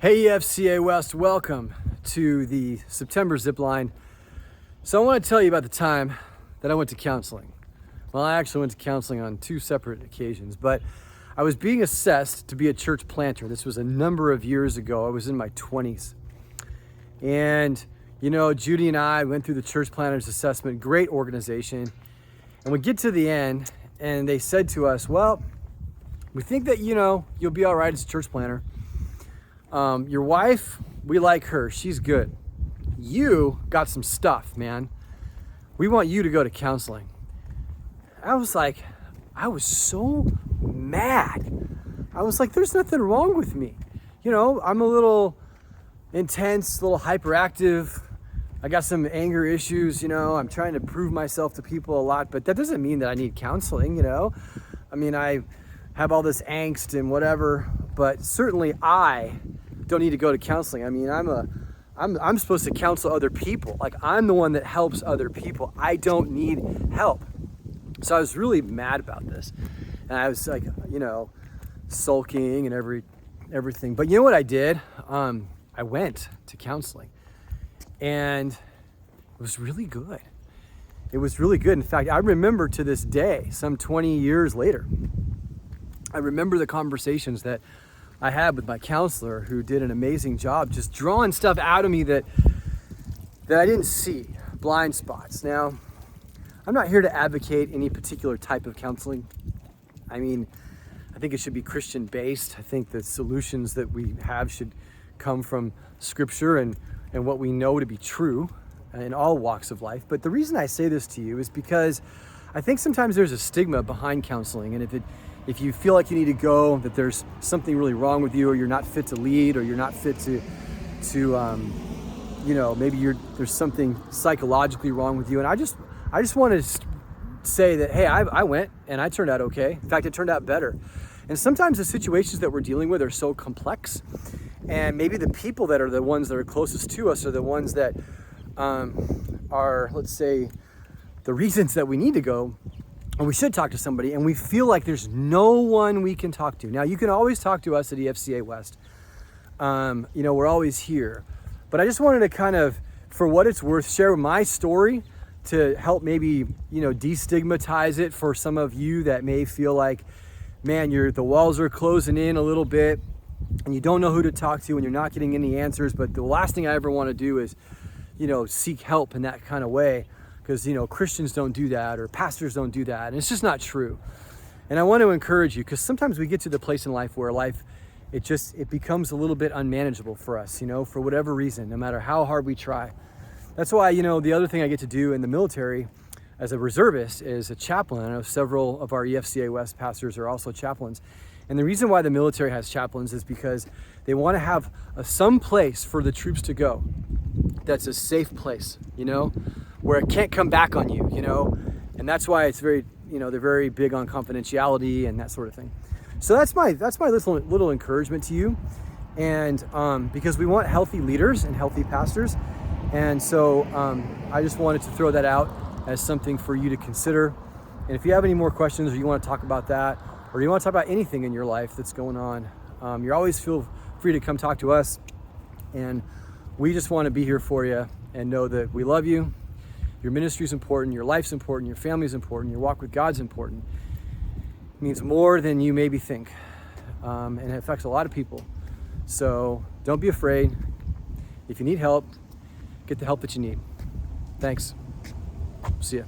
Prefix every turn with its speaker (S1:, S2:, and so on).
S1: Hey FCA West, welcome to the September Zipline. So I want to tell you about the time that I went to counseling. Well, I actually went to counseling on two separate occasions, but I was being assessed to be a church planter. This was a number of years ago. I was in my 20s. And, you know, Judy and I went through the church planters assessment, great organization. And we get to the end and they said to us, well, we think that, you'll be all right as a church planter. Your wife, we like her. She's good. You got some stuff, man. We want you to go to counseling. I was so mad. I was like, there's nothing wrong with me. I'm a little intense, a little hyperactive. I got some anger issues, I'm trying to prove myself to people a lot, but that doesn't mean that I need counseling, I have all this angst and whatever, but certainly I don't need to go to counseling. I'm supposed to counsel other people. Like, I'm the one that helps other people. I don't need help. So I was really mad about this. And I was like, sulking and everything. But you know what I did? I went to counseling. And it was really good. It was really good. In fact, I remember to this day, some 20 years later, I remember the conversations that I had with my counselor, who did an amazing job just drawing stuff out of me that I didn't see, blind spots. Now, I'm not here to advocate any particular type of counseling. I think it should be Christian based. I think the solutions that we have should come from Scripture and what we know to be true in all walks of life. But the reason I say this to you is because I think sometimes there's a stigma behind counseling, and if you feel like you need to go, that there's something really wrong with you, or you're not fit to lead, or you're not fit to maybe there's something psychologically wrong with you. And I just want to say that, hey, I went and I turned out okay. In fact, it turned out better. And sometimes the situations that we're dealing with are so complex, and maybe the people that are the ones that are closest to us are the ones that are, let's say, the reasons that we need to go, and we should talk to somebody, and we feel like there's no one we can talk to. Now, you can always talk to us at EFCA West. We're always here. But I just wanted to kind of, for what it's worth, share my story to help maybe, destigmatize it for some of you that may feel like, man, the walls are closing in a little bit, and you don't know who to talk to, and you're not getting any answers. But the last thing I ever want to do is, seek help in that kind of way. Because, Christians don't do that, or pastors don't do that. And it's just not true. And I want to encourage you, because sometimes we get to the place in life where it becomes a little bit unmanageable for us, for whatever reason, no matter how hard we try. That's why, the other thing I get to do in the military as a reservist is a chaplain. I know several of our EFCA West pastors are also chaplains. And the reason why the military has chaplains is because they want to have some place for the troops to go that's a safe place, where it can't come back on you, and that's why it's very, they're very big on confidentiality and that sort of thing. So that's my little encouragement to you, and because we want healthy leaders and healthy pastors, and so I just wanted to throw that out as something for you to consider. And if you have any more questions, or you want to talk about that, or you want to talk about anything in your life that's going on, you're always feel free to come talk to us, and we just want to be here for you and know that we love you. Your ministry is important, your life's important, your family is important, your walk with God's important. It means more than you maybe think, and it affects a lot of people. So don't be afraid. If you need help, get the help that you need. Thanks. See ya.